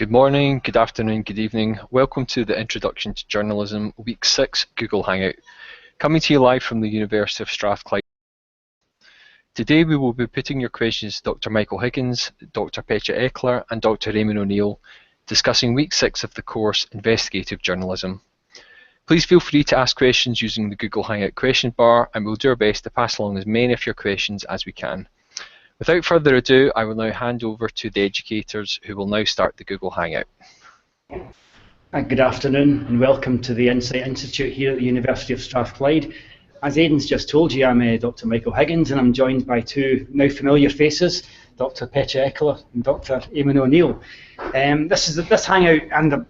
Good morning, good afternoon, good evening. Welcome to the Introduction to Journalism Week 6 Google Hangout. Coming to you live from the University of Strathclyde. Today we will be putting your questions to Dr. Michael Higgins, Dr. Petra Eckler and Dr. Eamon O'Neill, discussing Week 6 of the course Investigative Journalism. Please feel free to ask questions using the Google Hangout question bar, and we'll do our best to pass along as many of your questions as we can. Without further ado, I will now hand over to the educators who will now start the Google Hangout. Good afternoon and welcome to the Insight Institute here at the University of Strathclyde. As Aidan's just told you, I'm Dr. Michael Higgins and I'm joined by two now familiar faces, Dr. Petra Eckler and Dr. Eamon O'Neill. This hangout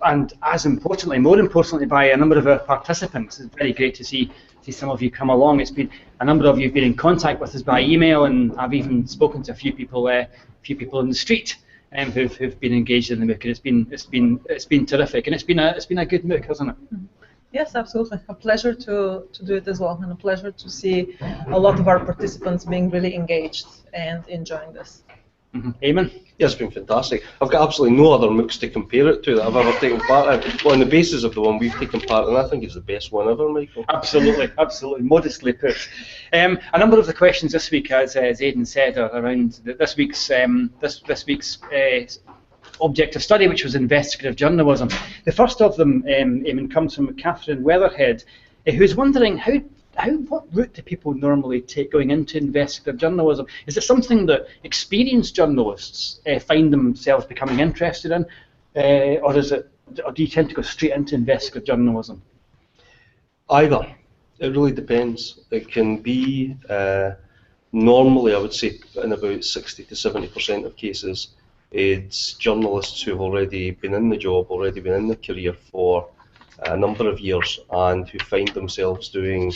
and as importantly, more importantly, by a number of our participants. It's very great to see some of you come along. It's been a number of you have been in contact with us by email, and I've even spoken to a few people in the street who've been engaged in the MOOC. And it's been terrific, and it's been a good MOOC, hasn't it? Yes, absolutely. A pleasure to do it as well, and a pleasure to see a lot of our participants being really engaged and enjoying this. Eamon? Yeah, it's been fantastic. I've got absolutely no other MOOCs to compare it to that I've ever taken part in. Well, on the basis of the one we've taken part in, I think it's the best one ever, Michael. Absolutely, absolutely, modestly put. A number of the questions this week, as Aidan said, are around this week's object of study, which was investigative journalism. The first of them, Eamon, comes from Catherine Weatherhead, who's wondering what route do people normally take going into investigative journalism? Is it something that experienced journalists find themselves becoming interested in, or do you tend to go straight into investigative journalism? Either. It really depends. It can be, normally I would say in about 60 to 70% of cases, it's journalists who've already been in the job, already been in the career for a number of years, and who find themselves doing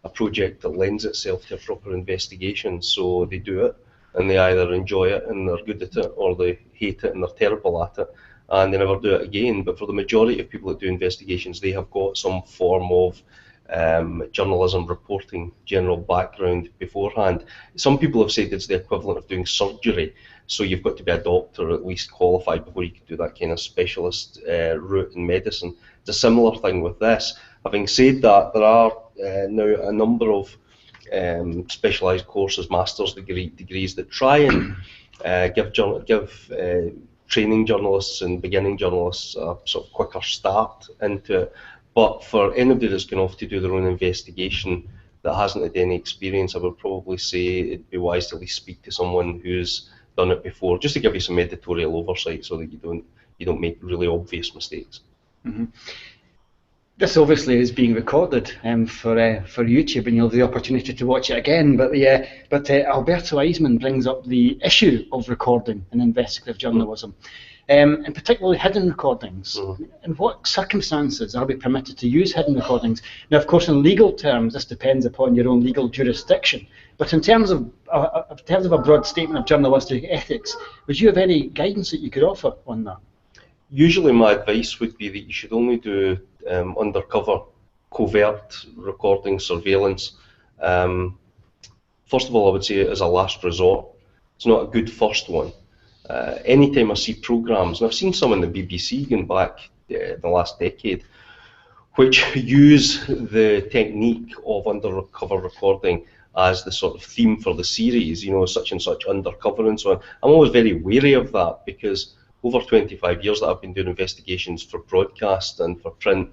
a project that lends itself to a proper investigation. So they do it, and they either enjoy it and they're good at it, or they hate it and they're terrible at it, and they never do it again. But for the majority of people that do investigations, they have got some form of journalism reporting general background beforehand. Some people have said it's the equivalent of doing surgery, so you've got to be a doctor, at least qualified, before you can do that kind of specialist route in medicine. It's a similar thing with this. Having said that, there are now a number of specialised courses, master's degrees that try and give training journalists and beginning journalists a sort of quicker start into it. But for anybody that's going off to do their own investigation that hasn't had any experience, I would probably say it'd be wise to at least speak to someone who's done it before, just to give you some editorial oversight so that you don't make really obvious mistakes. Mm-hmm. This obviously is being recorded for YouTube, and you'll have the opportunity to watch it again. But Alberto Eisman brings up the issue of recording in investigative journalism, and particularly hidden recordings. In what circumstances are we permitted to use hidden recordings? Now, of course, in legal terms, this depends upon your own legal jurisdiction. But in terms of a broad statement of journalistic ethics, would you have any guidance that you could offer on that? Usually my advice would be that you should only do undercover, covert recording, surveillance. First of all, I would say as a last resort. It's not a good first one. Anytime I see programmes, and I've seen some in the BBC going back the last decade, which use the technique of undercover recording as the sort of theme for the series, you know, such and such undercover and so on. I'm always very wary of that, because over 25 years that I've been doing investigations for broadcast and for print,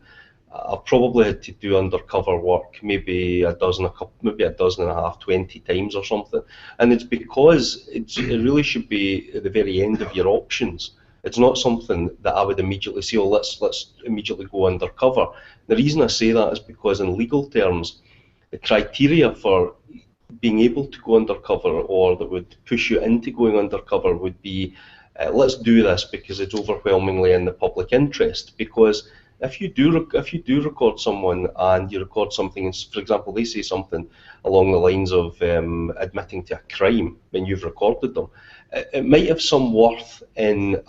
I've probably had to do undercover work maybe a dozen and a half, 20 times or something. And it's because it really should be at the very end of your options. It's not something that I would immediately say, oh, let's immediately go undercover. The reason I say that is because in legal terms, the criteria for being able to go undercover, or that would push you into going undercover, would be let's do this because it's overwhelmingly in the public interest. Because if you do record someone and you record something, and for example they say something along the lines of admitting to a crime when you've recorded them, it might have some worth in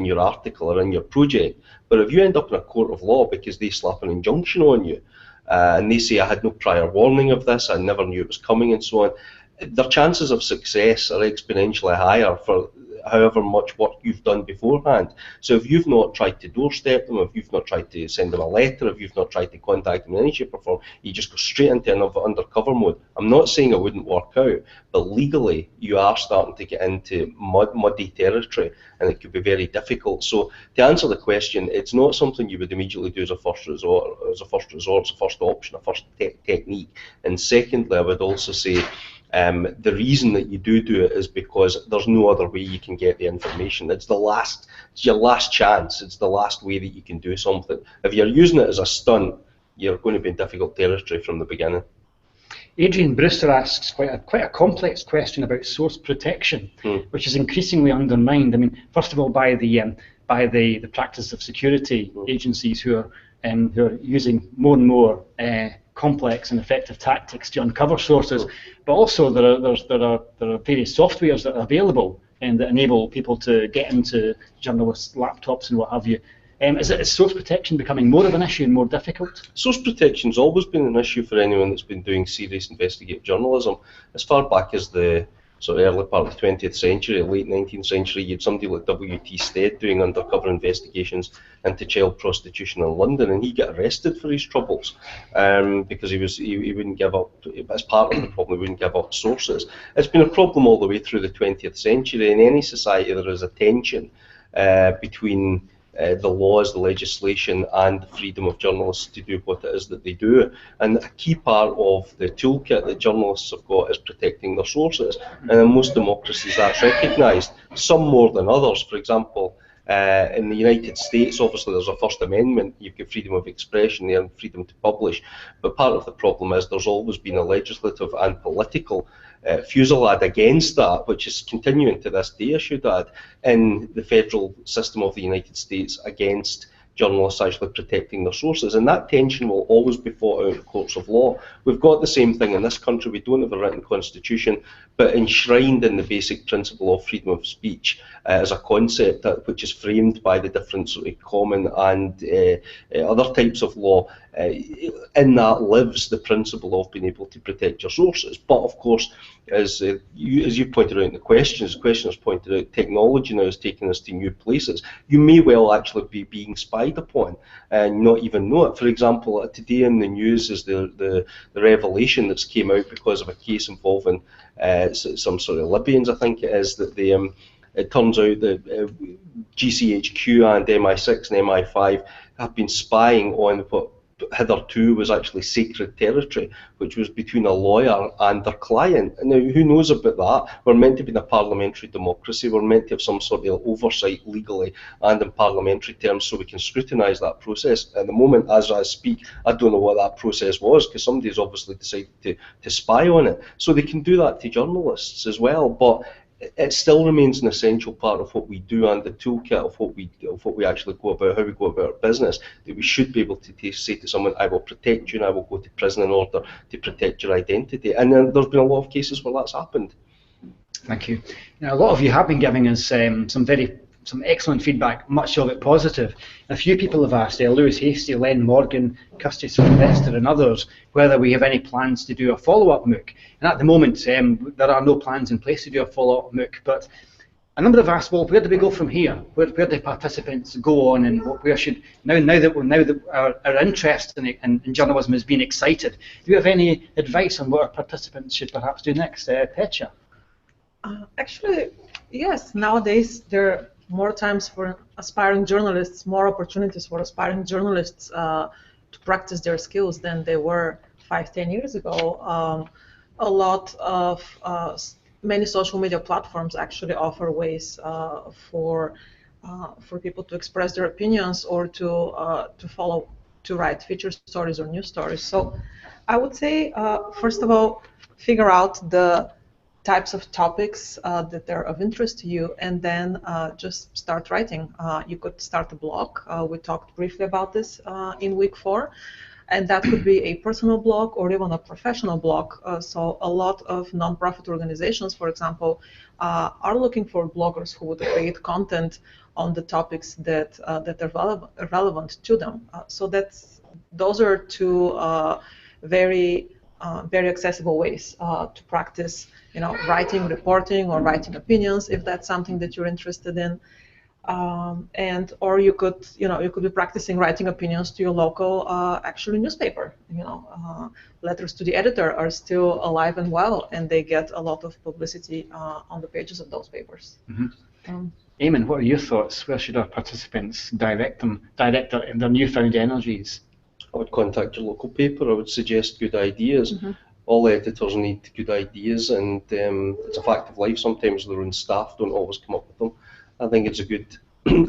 your article or in your project. But if you end up in a court of law because they slap an injunction on you, and they say I had no prior warning of this, I never knew it was coming, and so on, their chances of success are exponentially higher for however much work you've done beforehand. So if you've not tried to doorstep them, if you've not tried to send them a letter, if you've not tried to contact them in any shape or form, you just go straight into an undercover mode. I'm not saying it wouldn't work out, but legally you are starting to get into muddy territory, and it could be very difficult. So to answer the question, it's not something you would immediately do as a first resort. It's a first option, a first technique. And secondly, I would also say the reason that you do it is because there's no other way you can get the information. It's your last chance. It's the last way that you can do something. If you're using it as a stunt, you're going to be in difficult territory from the beginning. Adrian Brewster asks quite a complex question about source protection, which is increasingly undermined. I mean, first of all, by the practice of security agencies who are using more and more complex and effective tactics to uncover sources, but also there are various softwares that are available and that enable people to get into journalists' laptops and what have you. Is source protection becoming more of an issue and more difficult? Source protection's always been an issue for anyone that's been doing serious investigative journalism. As far back as the sort of early part of the 20th century, late 19th century, you had somebody like W.T. Stead doing undercover investigations into child prostitution in London, and he got arrested for his troubles because he wouldn't give up, as part of the problem, he wouldn't give up sources. It's been a problem all the way through the 20th century. In any society there is a tension between the laws, the legislation, and the freedom of journalists to do what it is that they do. And a key part of the toolkit that journalists have got is protecting their sources. And in most democracies that's recognised, some more than others. For example, in the United States, obviously there's a First Amendment, you've got freedom of expression there and freedom to publish, but part of the problem is there's always been a legislative and political fusillade against that, which is continuing to this day, I should add, in the federal system of the United States against journalists actually protecting their sources, and that tension will always be fought out in courts of law. We've got the same thing in this country. We don't have a written constitution, but enshrined in the basic principle of freedom of speech as a concept which is framed by the different sort of common and other types of law. In that lives the principle of being able to protect your sources. But of course, as you pointed out in the questioners pointed out, technology now is taking us to new places. You may well actually be being spied upon and not even know it. For example, today in the news is the revelation that's came out because of a case involving some sort of Libyans, I think it is, that it turns out that GCHQ and MI6 and MI5 have been spying on what hitherto was actually sacred territory, which was between a lawyer and their client. Now, who knows about that? We're meant to be in a parliamentary democracy. We're meant to have some sort of oversight legally and in parliamentary terms so we can scrutinise that process. At the moment, as I speak, I don't know what that process was because somebody's obviously decided to spy on it. So they can do that to journalists as well, but it still remains an essential part of what we do and the toolkit of what we actually go about, how we go about our business, that we should be able to say to someone, I will protect you and I will go to prison in order to protect your identity. And then there's been a lot of cases where that's happened. Thank you. Now, a lot of you have been giving us some excellent feedback, much of it positive. A few people have asked, Lewis Hasty, Len Morgan, Custis Sylvester and others, whether we have any plans to do a follow-up MOOC. And at the moment, there are no plans in place to do a follow-up MOOC, but a number have asked, well, where do we go from here? Where do participants go on, and where should, now that our interest in journalism has been excited, do you have any advice on what our participants should perhaps do next? Petja? Actually, yes, nowadays there are more times for aspiring journalists, more opportunities for aspiring journalists to practice their skills than they were 5-10 years ago. A lot of many social media platforms actually offer ways for people to express their opinions or to write feature stories or news stories. So I would say, first of all, figure out the types of topics that are of interest to you, and then just start writing. You could start a blog. We talked briefly about this in week 4, and that could be a personal blog or even a professional blog. So a lot of nonprofit organizations, for example, are looking for bloggers who would create content on the topics that are relevant to them. So those are two very very accessible ways to practice, writing, reporting, or writing opinions, if that's something that you're interested in. Or you could be practicing writing opinions to your local actually newspaper. Letters to the editor are still alive and well, and they get a lot of publicity on the pages of those papers. Mm-hmm. Eamon, what are your thoughts? Where should our participants direct their newfound energies? I would contact your local paper. I would suggest good ideas. Mm-hmm. All editors need good ideas, and it's a fact of life. Sometimes their own staff don't always come up with them. I think it's a good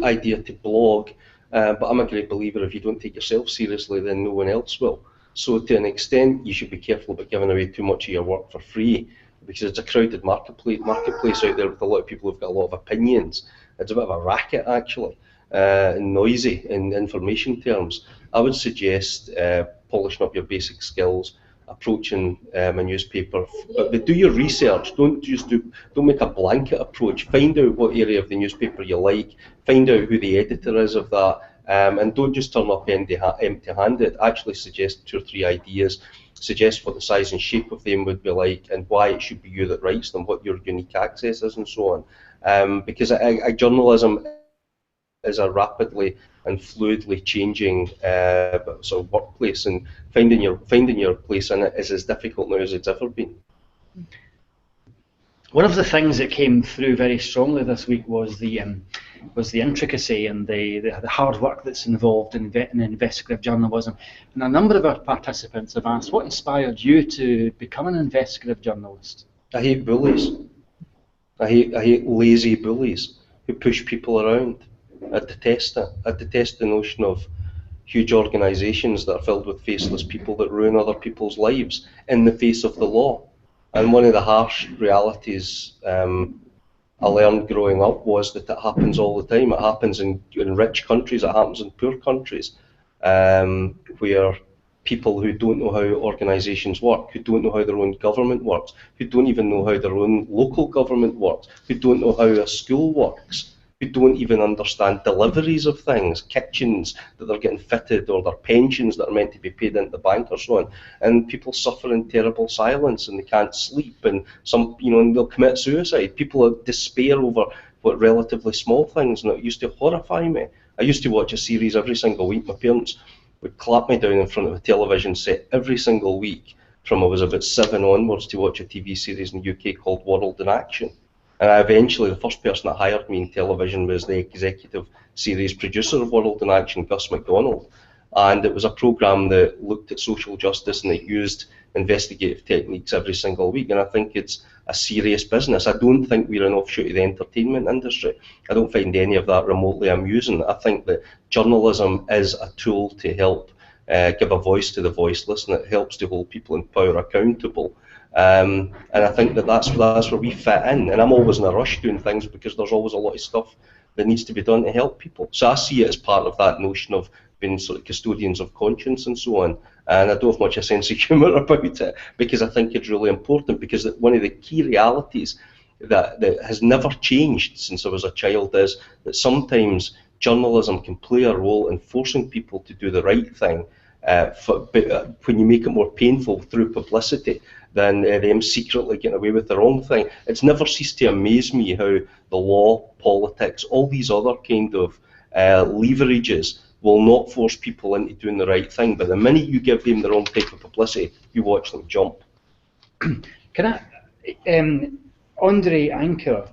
idea to blog, but I'm a great believer if you don't take yourself seriously, then no one else will. So to an extent, you should be careful about giving away too much of your work for free, because it's a crowded marketplace out there with a lot of people who've got a lot of opinions. It's a bit of a racket, actually, and noisy in information terms. I would suggest polishing up your basic skills, approaching a newspaper, but do your research. Don't make a blanket approach. Find out what area of the newspaper you like. Find out who the editor is of that, and don't just turn up empty-handed. Actually suggest 2 or 3 ideas. Suggest what the size and shape of them would be like, and why it should be you that writes them, what your unique access is, and so on. Because journalism is a rapidly and fluidly changing sort of workplace, and finding your place in it is as difficult now as it's ever been. One of the things that came through very strongly this week was the intricacy and the hard work that's involved in investigative journalism. And a number of our participants have asked, what inspired you to become an investigative journalist? I hate bullies. I hate lazy bullies who push people around. I detest it. I detest the notion of huge organisations that are filled with faceless people that ruin other people's lives in the face of the law. And one of the harsh realities I learned growing up was that it happens all the time. It happens in rich countries, it happens in poor countries, where people who don't know how organisations work, who don't know how their own government works, who don't even know how their own local government works, who don't know how a school works, who don't even understand deliveries of things, kitchens that they're getting fitted, or their pensions that are meant to be paid into the bank, or so on. And people suffer in terrible silence, and they can't sleep, and and they'll commit suicide. People despair over what relatively small things, and it used to horrify me. I used to watch a series every single week. My parents would clap me down in front of a television set every single week from I was about 7 onwards to watch a TV series in the UK called World in Action. And eventually, the first person that hired me in television was the executive series producer of World in Action, Gus MacDonald. And it was a programme that looked at social justice, and it used investigative techniques every single week. And I think it's a serious business. I don't think we're an offshoot of the entertainment industry. I don't find any of that remotely amusing. I think that journalism is a tool to help give a voice to the voiceless, and it helps to hold people in power accountable. And I think that's where we fit in. And I'm always in a rush doing things because there's always a lot of stuff that needs to be done to help people. So I see it as part of that notion of being sort of custodians of conscience and so on. And I don't have much a sense of humour about it, because I think it's really important, because one of the key realities that has never changed since I was a child is that sometimes journalism can play a role in forcing people to do the right thing, when you make it more painful through publicity than them secretly getting away with the wrong thing. It's never ceased to amaze me how the law, politics, all these other kind of leverages will not force people into doing the right thing, but the minute you give them the wrong type of publicity, you watch them jump. Can I, Andre Anker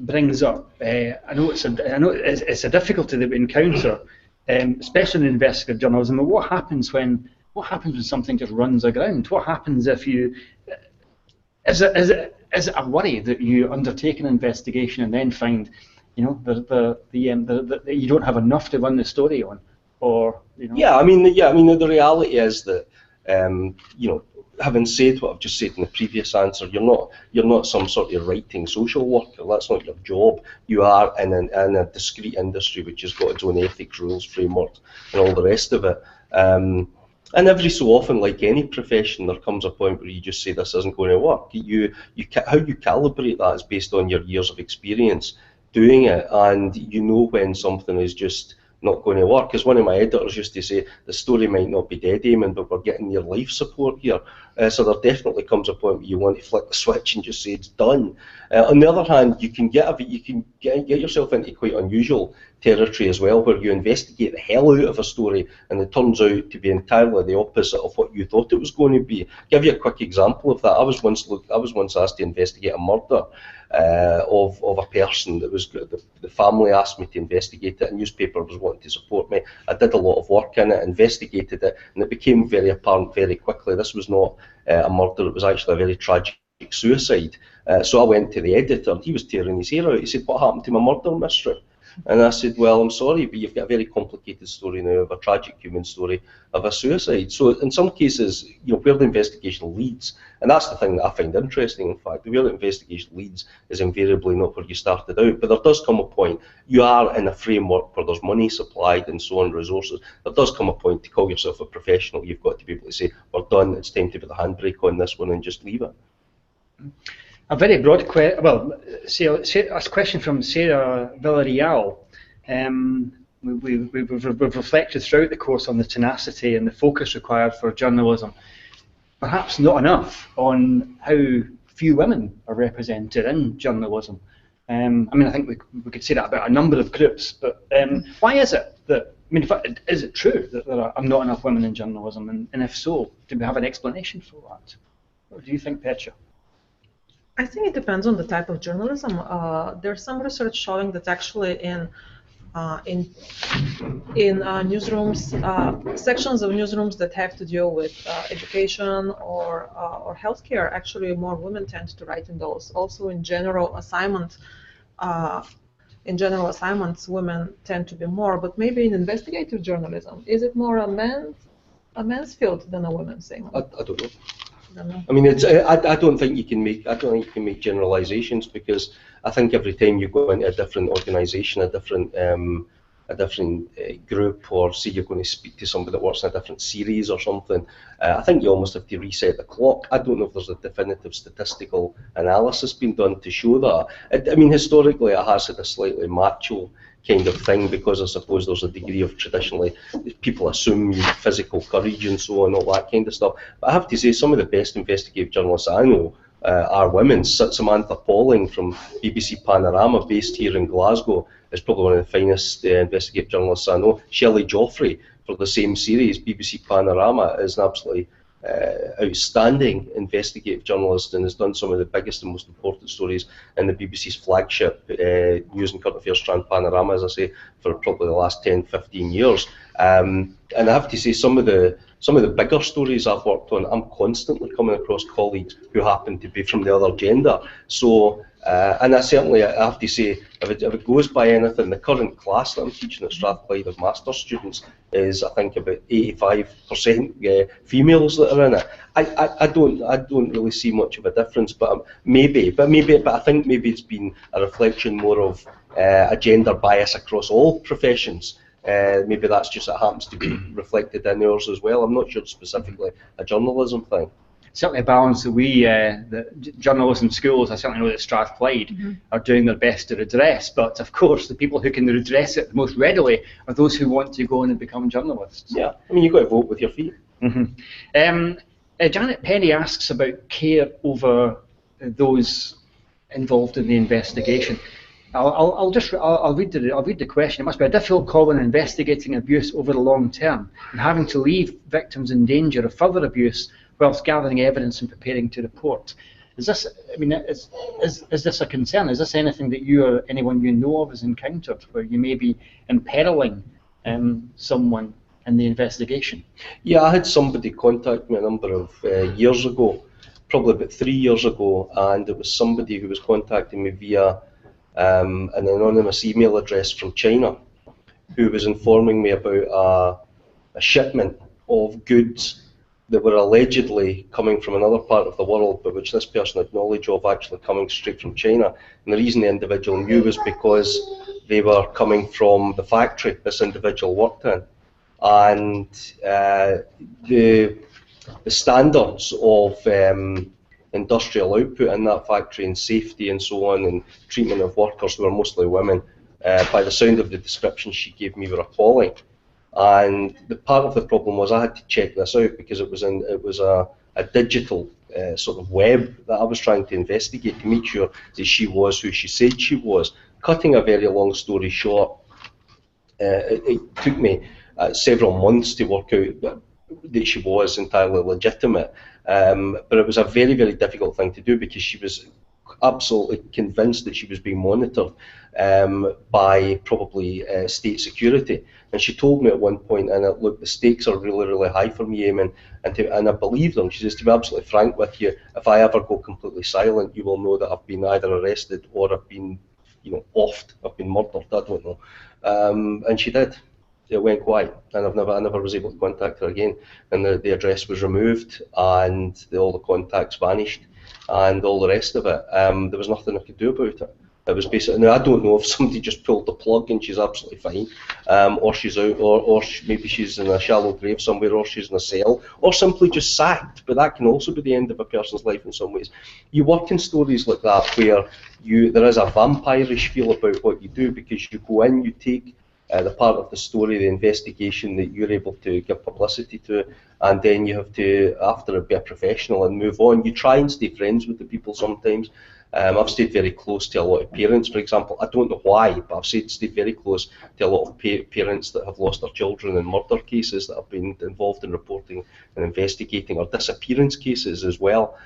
brings up, I know it's a difficulty that we encounter, especially in investigative journalism. But what happens when something just runs aground? What happens if you is it a worry that you undertake an investigation and then find, that you don't have enough to run the story on, or Yeah, I mean the reality is that having said what I've just said in the previous answer, you're not some sort of writing social worker. That's not your job. You are in a discrete industry which has got its own ethics, rules, frameworks, and all the rest of it. And every so often, like any profession, there comes a point where you just say this isn't going to work. How you calibrate that is based on your years of experience doing it, and you know when something is just not going to work. As one of my editors used to say, the story might not be dead, Eamon, but we're getting your life support here. So there definitely comes a point where you want to flick the switch and just say it's done. On the other hand, you can get yourself into quite unusual territory as well, where you investigate the hell out of a story and it turns out to be entirely the opposite of what you thought it was going to be. I'll give you a quick example of that. I was once asked to investigate a murder of a person. That was the family asked me to investigate it. A newspaper was wanting to support me. I did a lot of work in it, investigated it, and it became very apparent very quickly this was not a murder. It was actually a very tragic suicide. So I went to the editor, and he was tearing his hair out. He said, "What happened to my murder mystery?" And I said, "Well, I'm sorry, but you've got a very complicated story now of a tragic human story of a suicide." So in some cases, where the investigation leads, and that's the thing that I find interesting, in fact, where the investigation leads is invariably not where you started out. But there does come a point, you are in a framework where there's money supplied and so on, resources. There does come a point to call yourself a professional. You've got to be able to say, "We're done, it's time to put the handbrake on this one," and just leave it. A very broad question. Well, a question from Sarah Villarreal. We've reflected throughout the course on the tenacity and the focus required for journalism. Perhaps not enough on how few women are represented in journalism. I mean, I think we could say that about a number of groups. But why is it that? I mean, is it true that there are not enough women in journalism? And if so, do we have an explanation for that? Or do you think, Petra? I think it depends on the type of journalism. There's some research showing that actually in newsrooms, sections of newsrooms that have to deal with education or healthcare, actually more women tend to write in those. Also in general assignments, women tend to be more. But maybe in investigative journalism, is it more a men's field than a women's thing? I don't know. I mean, I don't think you can make generalizations, because I think every time you go into a different organisation, a different group, or say you're going to speak to somebody that works in a different series or something, I think you almost have to reset the clock. I don't know if there's a definitive statistical analysis being done to show that. I mean, historically it has had a slightly macho kind of thing, because I suppose there's a degree of, traditionally, people assume you have physical courage and so on, all that kind of stuff. But I have to say, some of the best investigative journalists I know are women. Samantha Pauling from BBC Panorama, based here in Glasgow, is probably one of the finest investigative journalists I know. Shelley Joffrey, for the same series, BBC Panorama, is an absolutely outstanding investigative journalist and has done some of the biggest and most important stories in the BBC's flagship news and current affairs strand, Panorama, as I say, for probably the last 10-15 years. And I have to say, some of the bigger stories I've worked on, I'm constantly coming across colleagues who happen to be from the other gender. So, and I have to say, if it goes by anything, the current class that I'm teaching at Strathclyde of master's students is, I think, about 85% females that are in it. I don't really see much of a difference, but I think maybe it's been a reflection more of a gender bias across all professions. Maybe that's just, it happens to be reflected in ours as well. I'm not sure it's specifically a journalism thing. Certainly a balance that the journalism schools, I certainly know that Strathclyde are doing their best to redress, but of course the people who can redress it the most readily are those who want to go on and become journalists. Yeah, I mean, you've got to vote with your feet. Janet Penny asks about care over those involved in the investigation. I'll read the question. It must be a difficult call when investigating abuse over the long term and having to leave victims in danger of further abuse whilst gathering evidence and preparing to report. Is this? I mean, is this a concern? Is this anything that you or anyone you know of has encountered, where you may be imperiling someone in the investigation? Yeah, I had somebody contact me a number of years ago, probably about 3 years ago, and it was somebody who was contacting me via an anonymous email address from China, who was informing me about a shipment of goods that were allegedly coming from another part of the world, but which this person had knowledge of actually coming straight from China. And the reason the individual knew was because they were coming from the factory this individual worked in. And the standards of industrial output in that factory and safety and so on, and treatment of workers who were mostly women, by the sound of the description she gave me, were appalling. And the part of the problem was I had to check this out because it was a digital sort of web that I was trying to investigate to make sure that she was who she said she was. Cutting a very long story short, it took me several months to work out that she was entirely legitimate. But it was a very, very difficult thing to do because she was absolutely convinced that she was being monitored by probably state security. And she told me at one point, and look, the stakes are really, really high for me, Eamon, and I believed them. She says, to be absolutely frank with you, if I ever go completely silent, you will know that I've been either arrested or I've been, offed, I've been murdered, I don't know. And she did. It went quiet, and I never was able to contact her again. And the address was removed, and all the contacts vanished, and all the rest of it. There was nothing I could do about it. It was basically, now I don't know if somebody just pulled the plug and she's absolutely fine, or she's out, or maybe she's in a shallow grave somewhere, or she's in a cell, or simply just sacked. But that can also be the end of a person's life in some ways. You work in stories like that where there is a vampirish feel about what you do, because you go in, you take the part of the story, the investigation that you're able to give publicity to, and then you have to, after it, be a professional and move on. You try and stay friends with the people sometimes. I've stayed very close to a lot of parents, for example. I don't know why, but I've stayed very close to a lot of parents that have lost their children in murder cases that have been involved in reporting and investigating, or disappearance cases as well.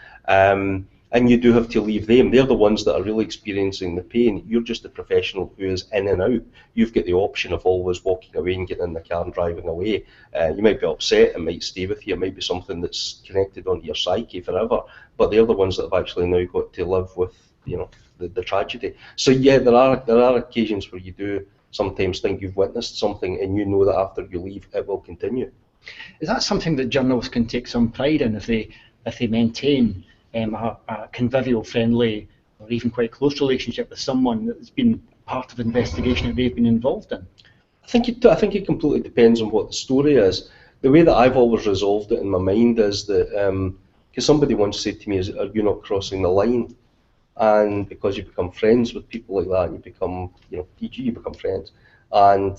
And you do have to leave them. They're the ones that are really experiencing the pain. You're just the professional who is in and out. You've got the option of always walking away and getting in the car and driving away. You might be upset, it might stay with you, it might be something that's connected onto your psyche forever, but they're the ones that have actually now got to live with, the tragedy. So yeah, there are occasions where you do sometimes think you've witnessed something, and you know that after you leave, it will continue. Is that something that journalists can take some pride in, if they maintain a convivial, friendly, or even quite close relationship with someone that's been part of an investigation that they've been involved in? I think it completely depends on what the story is. The way that I've always resolved it in my mind is that, because somebody once said to me, "Are you not crossing the line?" And because you become friends with people like that, you become, you become friends. And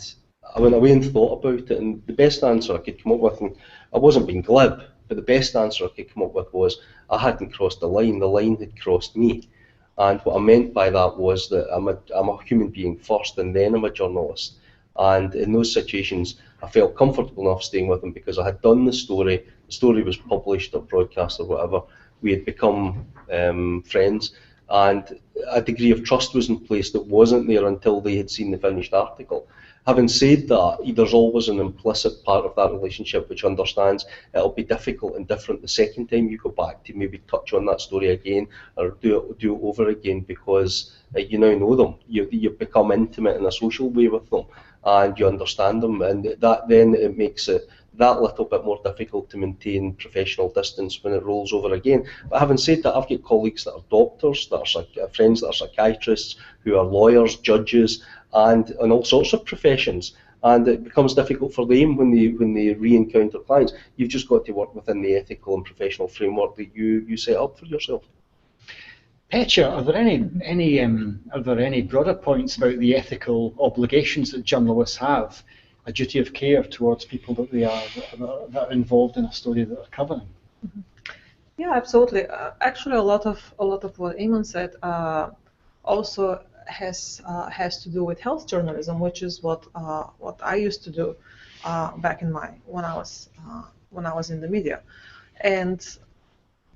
I went away and thought about it, and the best answer I could come up with, and I wasn't being glib, but the best answer I could come up with was, I hadn't crossed the line had crossed me. And what I meant by that was that I'm a human being first, and then I'm a journalist. And in those situations, I felt comfortable enough staying with them because I had done the story was published or broadcast or whatever, we had become friends, and a degree of trust was in place that wasn't there until they had seen the finished article. Having said that, there's always an implicit part of that relationship which understands it'll be difficult and different the second time you go back to maybe touch on that story again, or do it over again, because you now know them. You become intimate in a social way with them, and you understand them, and that then it makes it that little bit more difficult to maintain professional distance when it rolls over again. But having said that, I've got colleagues that are doctors, that are friends that are psychiatrists, who are lawyers, judges, and all sorts of professions, and it becomes difficult for them when they re-encounter clients. You've just got to work within the ethical and professional framework that you set up for yourself. Petya, are there any broader points about the ethical obligations that journalists have, a duty of care towards people that are involved in a story that they're covering? Mm-hmm. Yeah, absolutely. Actually, a lot of what Eamon said also has to do with health journalism, which is what I used to do back in when I was in the media, and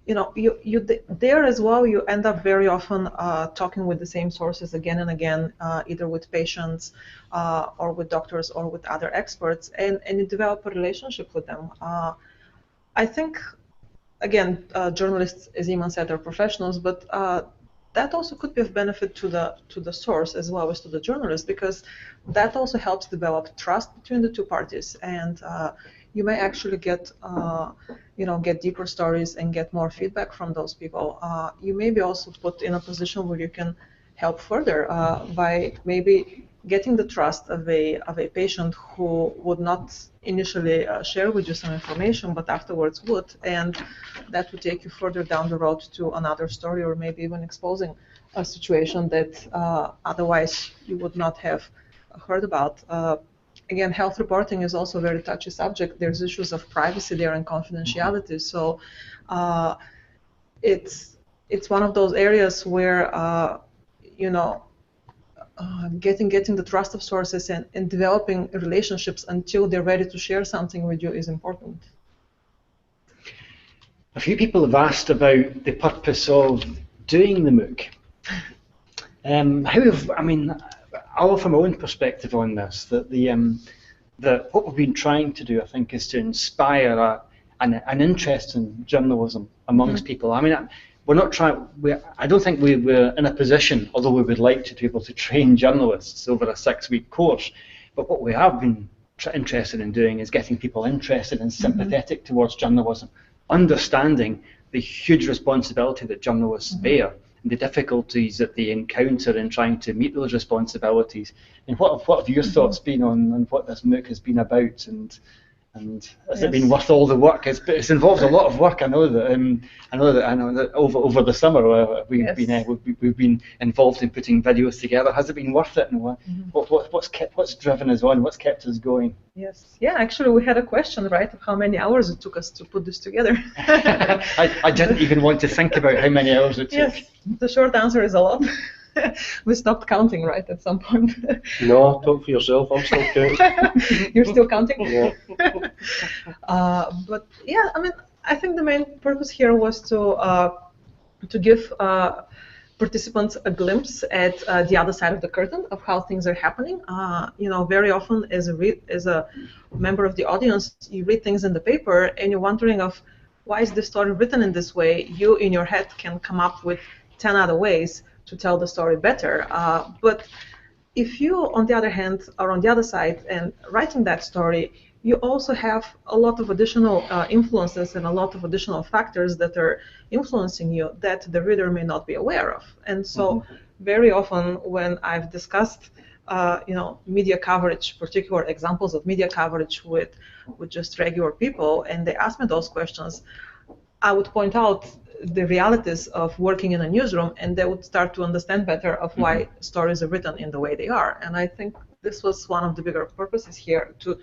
you there as well, you end up very often talking with the same sources again and again, either with patients or with doctors or with other experts, and you develop a relationship with them. I think, again, journalists, as Eamon said, are professionals, but that also could be of benefit to the source as well as to the journalist, because that also helps develop trust between the two parties, and you may actually get deeper stories and get more feedback from those people. You may be also put in a position where you can help further by maybe getting the trust of a patient who would not initially share with you some information, but afterwards would, and that would take you further down the road to another story, or maybe even exposing a situation that otherwise you would not have heard about. Again, health reporting is also a very touchy subject. There's issues of privacy there and confidentiality. So it's one of those areas where getting the trust of sources and developing relationships until they're ready to share something with you is important. A few people have asked about the purpose of doing the MOOC. I'll offer my own perspective on this, that what we've been trying to do, I think, is to inspire an interest in journalism amongst people. I mean, we're not trying. I don't think we're in a position, although we would like to be able to train journalists over a 6-week course. But what we have been interested in doing is getting people interested and sympathetic towards journalism, understanding the huge responsibility that journalists bear and the difficulties that they encounter in trying to meet those responsibilities. And what have your thoughts been on what this MOOC has been about, and has it been worth all the work? It's involved a lot of work. I know that over the summer we've been involved in putting videos together. Has it been worth it? And what's driven us on? What's kept us going? Yes. Yeah. Actually, we had a question, right, of how many hours it took us to put this together. I didn't even want to think about how many hours it took. Yes. The short answer is a lot. We stopped counting, right, at some point. No, talk for yourself. I'm still counting. You're still counting? Yeah. But yeah, I mean, I think the main purpose here was to give participants a glimpse at the other side of the curtain of how things are happening. Very often as a member of the audience, you read things in the paper and you're wondering of why is this story written in this way. You in your head can come up with 10 other ways to tell the story better. But if you, on the other hand, are on the other side and writing that story, you also have a lot of additional influences and a lot of additional factors that are influencing you that the reader may not be aware of. And so very often when I've discussed media coverage, particular examples of media coverage with just regular people, and they ask me those questions, I would point out the realities of working in a newsroom, and they would start to understand better of why stories are written in the way they are. And I think this was one of the bigger purposes here, to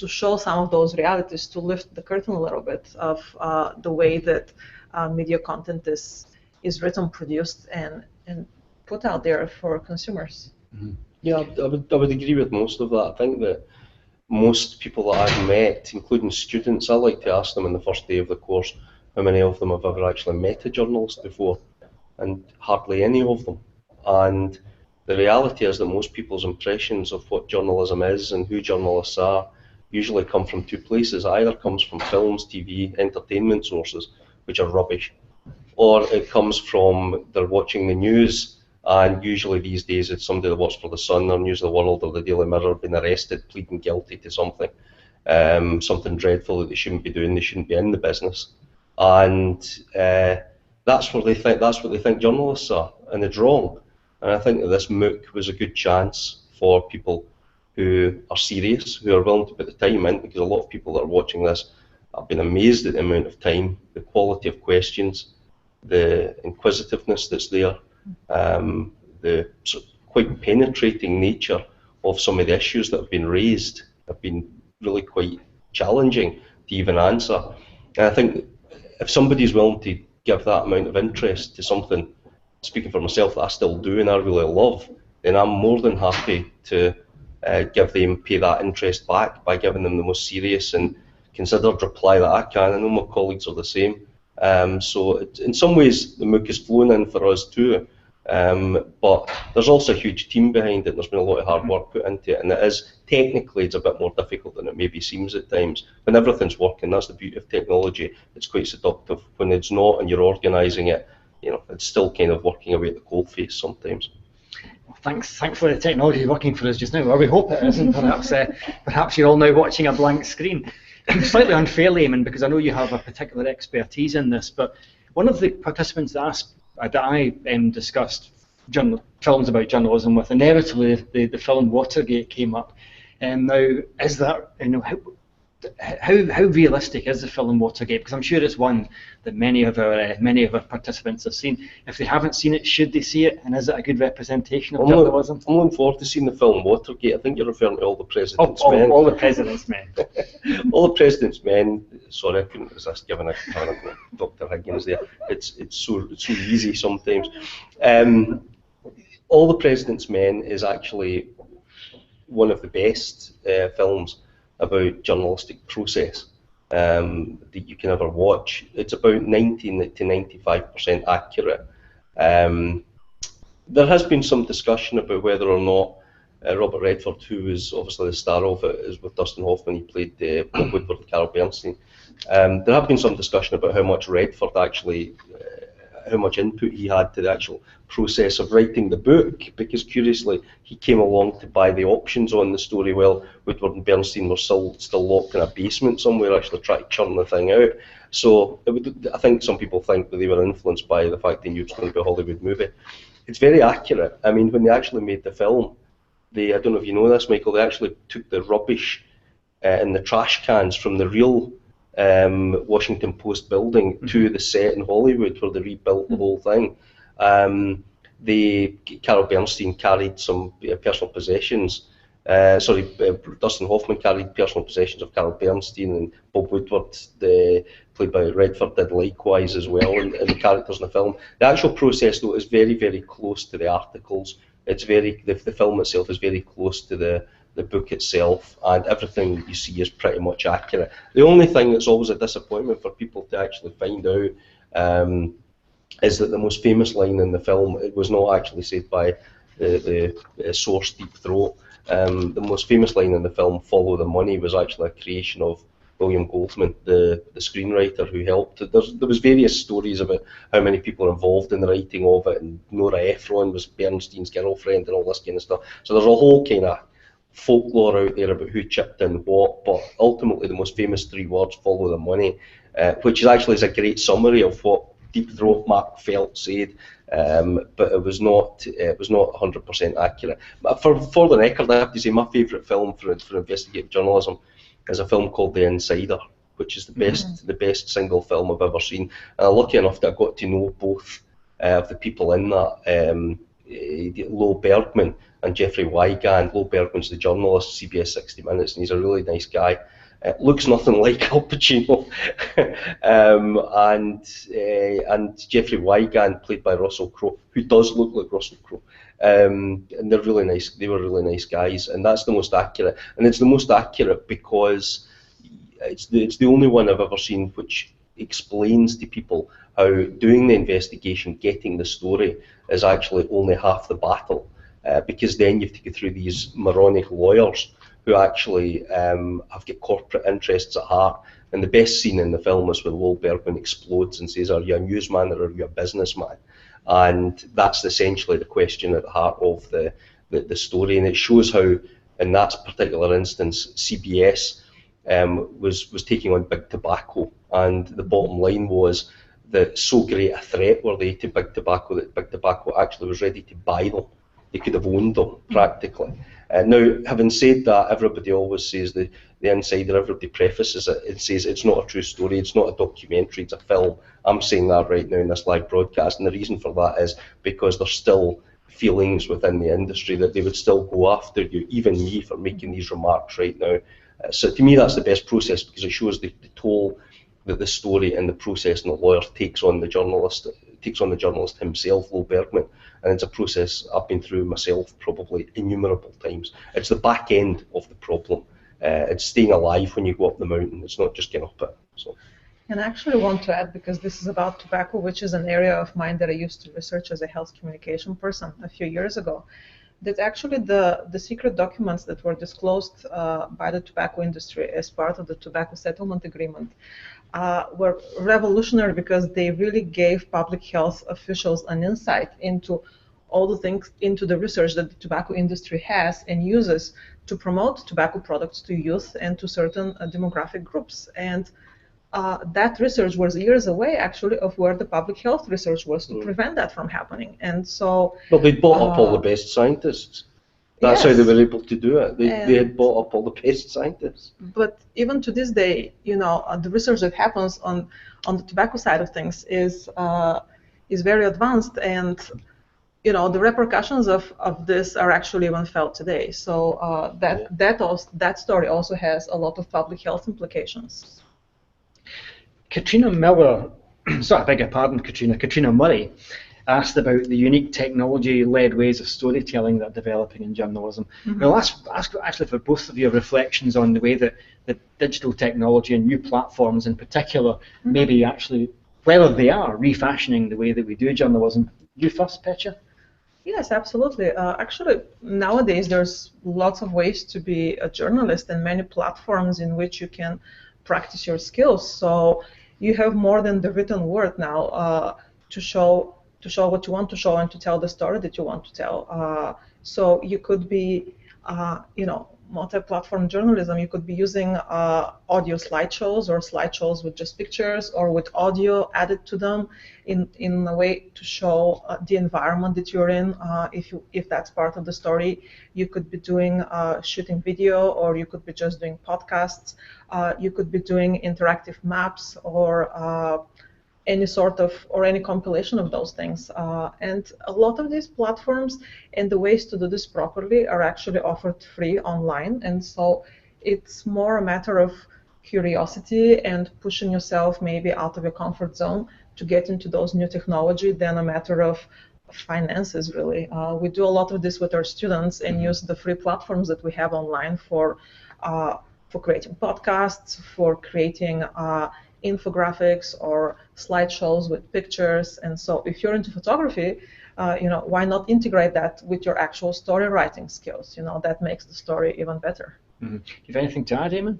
show some of those realities, to lift the curtain a little bit of the way that media content is written, produced, and put out there for consumers. Yeah, I would agree with most of that. I think that most people that I've met, including students, I like to ask them on the first day of the course how many of them have ever actually met a journalist before, and hardly any of them. And the reality is that most people's impressions of what journalism is and who journalists are usually come from two places. It either comes from films, TV, entertainment sources, which are rubbish, or it comes from they're watching the news, and usually these days it's somebody that works for the Sun or News of the World or the Daily Mirror being arrested, pleading guilty to something, something dreadful that they shouldn't be doing. They shouldn't be in the business. And that's what they think journalists are, and it's wrong. And I think that this MOOC was a good chance for people who are serious, who are willing to put the time in, because a lot of people that are watching this have been amazed at the amount of time, the quality of questions, the inquisitiveness that's there, the sort of quite penetrating nature of some of the issues that have been raised have been really quite challenging to even answer. And I think if somebody's willing to give that amount of interest to something, speaking for myself, that I still do and I really love, then I'm more than happy to pay that interest back by giving them the most serious and considered reply that I can. I know my colleagues are the same. So in some ways the MOOC has flown in for us too, but there's also a huge team behind it. There's been a lot of hard work put into it, and technically it's a bit more difficult than it maybe seems at times. When everything's working, that's the beauty of technology. It's quite seductive. When it's not and you're organising it, it's still kind of working away at the coalface sometimes. Well, thanks for the technology working for us just now. Well, we hope it isn't. Perhaps you're all now watching a blank screen. Slightly unfairly, Eamon, because I know you have a particular expertise in this, but one of the participants asked that I discussed films about journalism with, inevitably the film Watergate came up. And now, is that how realistic is the film Watergate? Because I'm sure it's one that many of our participants have seen. If they haven't seen it, should they see it? And is it a good representation of journalism? I'm looking forward to seeing the film Watergate. I think you're referring to All the President's Men. All the President's Men. All the President's Men. Sorry, I couldn't resist giving a Dr. Higgins there. It's so easy sometimes. All the President's Men is actually one of the best films about journalistic process that you can ever watch. It's about 90 to 95% accurate. There has been some discussion about whether or not Robert Redford, who is obviously the star of it, is with Dustin Hoffman. He played Bob Woodward and Carol Bernstein. There have been some discussion about how much Redford actually, how much input he had to the actual process of writing the book, because curiously he came along to buy the options on the story while Woodward and Bernstein were still locked in a basement somewhere, actually trying to churn the thing out. So I think some people think that they were influenced by the fact they knew it was going to be a Hollywood movie. It's very accurate. I mean, when they actually made the film, I don't know if you know this, Michael, they actually took the rubbish in the trash cans from the real Washington Post building to the set in Hollywood where they rebuilt the whole thing. Carol Bernstein carried some personal possessions. Dustin Hoffman carried personal possessions of Carol Bernstein, and Bob Woodward, played by Redford, did likewise as well, and the characters in the film. The actual process, though, is very, very close to the articles. It's the film itself is very close to the book itself, and everything that you see is pretty much accurate. The only thing that's always a disappointment for people to actually find out is that the most famous line in the film, it was not actually said by the source Deep Throat. The most famous line in the film, "Follow the Money," was actually a creation of William Goldman, the screenwriter who helped. There was various stories about how many people are involved in the writing of it, and Nora Ephron was Bernstein's girlfriend and all this kind of stuff. So there's a whole kind of folklore out there about who chipped in what, but ultimately the most famous three words, "Follow the Money," which is a great summary of what Deep Throat Mark Felt said, but it was not 100% accurate. But for the record, I have to say my favourite film for investigative journalism is a film called The Insider, which is the best single film I've ever seen. And I'm lucky enough that I got to know both of the people in that, Lo Bergman and Jeffrey Wigand. Lo Bergman's the journalist, CBS 60 Minutes, and he's a really nice guy. Looks nothing like Al Pacino. And Jeffrey Wigand, played by Russell Crowe, who does look like Russell Crowe. And they're really nice. They were really nice guys, and that's the most accurate. And it's the most accurate because it's the only one I've ever seen which explains to people how doing the investigation, getting the story, is actually only half the battle. Because then you have to go through these moronic lawyers who actually have got corporate interests at heart. And the best scene in the film is when Lowell Bergman explodes and says, "Are you a newsman or are you a businessman?" And that's essentially the question at the heart of the story. And it shows how, in that particular instance, CBS was taking on Big Tobacco. And the bottom line was that so great a threat were they to Big Tobacco that Big Tobacco actually was ready to buy them. They could have owned them, practically. Now, having said that, everybody always says the Insider, everybody prefaces it and says it's not a true story, it's not a documentary, it's a film. I'm saying that right now in this live broadcast, and the reason for that is because there's still feelings within the industry that they would still go after you, even me, for making these remarks right now. So to me, that's the best process, because it shows the toll that the story and the process and the lawyer takes on the journalist himself, Lowell Bergman. And it's a process I've been through myself probably innumerable times. It's the back end of the problem. It's staying alive when you go up the mountain. It's not just getting up it. So. And I actually want to add, because this is about tobacco, which is an area of mine that I used to research as a health communication person a few years ago, that actually the secret documents that were disclosed by the tobacco industry as part of the tobacco settlement agreement were revolutionary, because they really gave public health officials an insight into all the things, into the research that the tobacco industry has and uses to promote tobacco products to youth and to certain demographic groups. And that research was years away, actually, of where the public health research was to prevent that from happening. And so... Well, they bought up all the best scientists. That's how Yes. they were able to do it. They had bought up all the best scientists. But even to this day, the research that happens on the tobacco side of things is very advanced, and the repercussions of this are actually even felt today. So that story also has a lot of public health implications. Katrina Miller, sorry, I beg your pardon, Katrina Murray asked about the unique technology-led ways of storytelling that are developing in journalism. Well, ask actually for both of your reflections on the way that digital technology and new platforms in particular maybe actually, whether they are refashioning the way that we do journalism. You first, Petra? Yes, absolutely. Actually, nowadays there's lots of ways to be a journalist and many platforms in which you can practice your skills. So you have more than the written word now to show what you want to show and to tell the story that you want to tell. So you could be, multi-platform journalism. You could be using audio slideshows or slideshows with just pictures or with audio added to them in a way to show the environment that you're in. If that's part of the story, you could be doing shooting video, or you could be just doing podcasts. You could be doing interactive maps or any compilation of those things. And a lot of these platforms and the ways to do this properly are actually offered free online. And so it's more a matter of curiosity and pushing yourself maybe out of your comfort zone to get into those new technology than a matter of finances, really. We do a lot of this with our students and use the free platforms that we have online for creating podcasts, for creating infographics or slideshows with pictures. And so if you're into photography, why not integrate that with your actual story writing skills? That makes the story even better. Do you have anything to add, Eamon?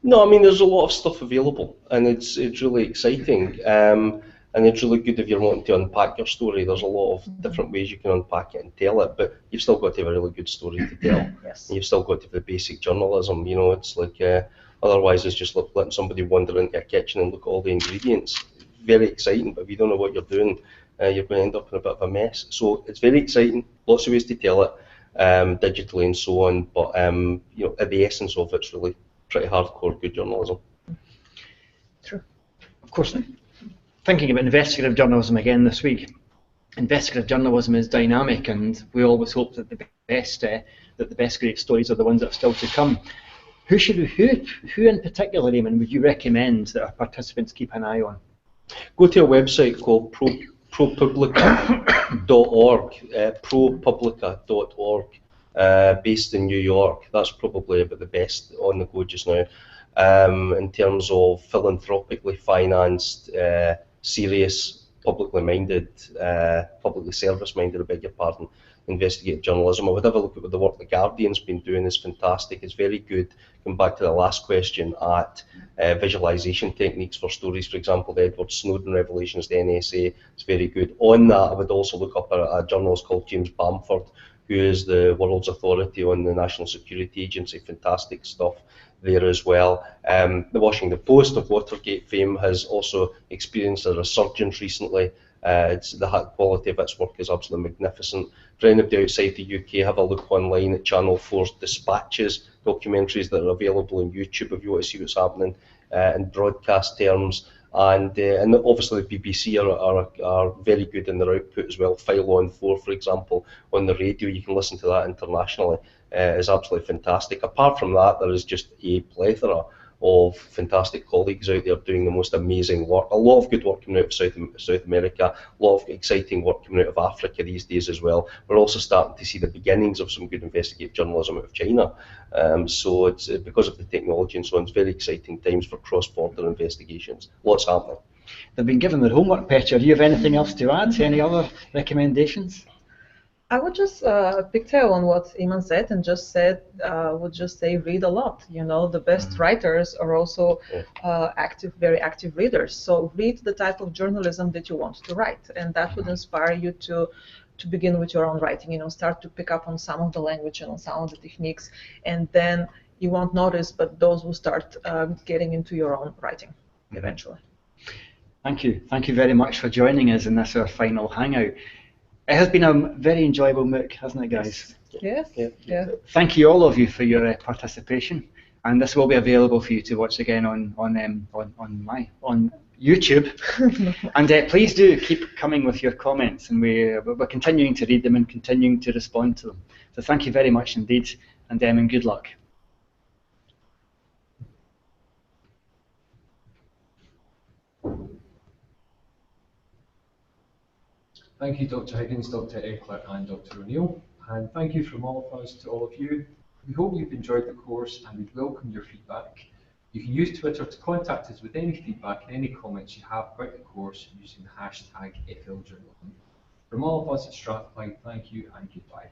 No, I mean, there's a lot of stuff available, and it's really exciting. And it's really good if you're wanting to unpack your story. There's a lot of different ways you can unpack it and tell it, but you've still got to have a really good story to tell. Yes. And you've still got to have the basic journalism. It's like otherwise it's just like letting somebody wander into a kitchen and look at all the ingredients. Very exciting, but if you don't know what you're doing, you're going to end up in a bit of a mess. So it's very exciting. Lots of ways to tell it digitally and so on. But at the essence of it's really pretty hardcore good journalism. True. Of course. Thinking about investigative journalism again this week, investigative journalism is dynamic, and we always hope that the best great stories are the ones that are still to come. Who in particular, Eamon, would you recommend that our participants keep an eye on? Go to a website called propublica.org, propublica.org, based in New York. That's probably about the best on the go just now, in terms of philanthropically financed, serious, publicly service-minded, I beg your pardon, investigative journalism. I would have a look at the work the Guardian's been doing. It's fantastic. It's very good. Going back to the last question at visualization techniques for stories, for example, the Edward Snowden revelations, the NSA, it's very good. On that, I would also look up a journalist called James Bamford, who is the world's authority on the National Security Agency. Fantastic stuff there as well. The Washington Post of Watergate fame has also experienced a resurgence recently. The quality of its work is absolutely magnificent. For anybody outside the UK, have a look online at Channel 4's Dispatches, documentaries that are available on YouTube if you want to see what's happening in broadcast terms. And obviously the BBC are very good in their output as well. File on 4, for example, on the radio, you can listen to that internationally, is absolutely fantastic. Apart from that, there is just a plethora of fantastic colleagues out there doing the most amazing work. A lot of good work coming out of South America, a lot of exciting work coming out of Africa these days as well. We're also starting to see the beginnings of some good investigative journalism out of China. So it's because of the technology and so on, it's very exciting times for cross-border investigations. Lots happening. They've been given their homework, Petra. Do you have anything else to add? Any other recommendations? I would just pigtail on what Eamon said and would just say read a lot. The best writers are also very active readers. So read the type of journalism that you want to write, and that would inspire you to begin with your own writing. Start to pick up on some of the language and on some of the techniques, and then you won't notice, but those will start getting into your own writing eventually. Thank you. Thank you very much for joining us in this our final hangout. It has been a very enjoyable MOOC, hasn't it, guys? Yes. Yeah. Yeah. Thank you all of you for your participation, and this will be available for you to watch again on YouTube. And please do keep coming with your comments, and we're continuing to read them and continuing to respond to them. So thank you very much indeed, and good luck. Thank you, Dr. Higgins, Dr. Eckler, and Dr. O'Neill. And thank you from all of us to all of you. We hope you've enjoyed the course and we'd welcome your feedback. You can use Twitter to contact us with any feedback and any comments you have about the course using the hashtag FLJournalism. From all of us at Strathclyde, thank you and goodbye.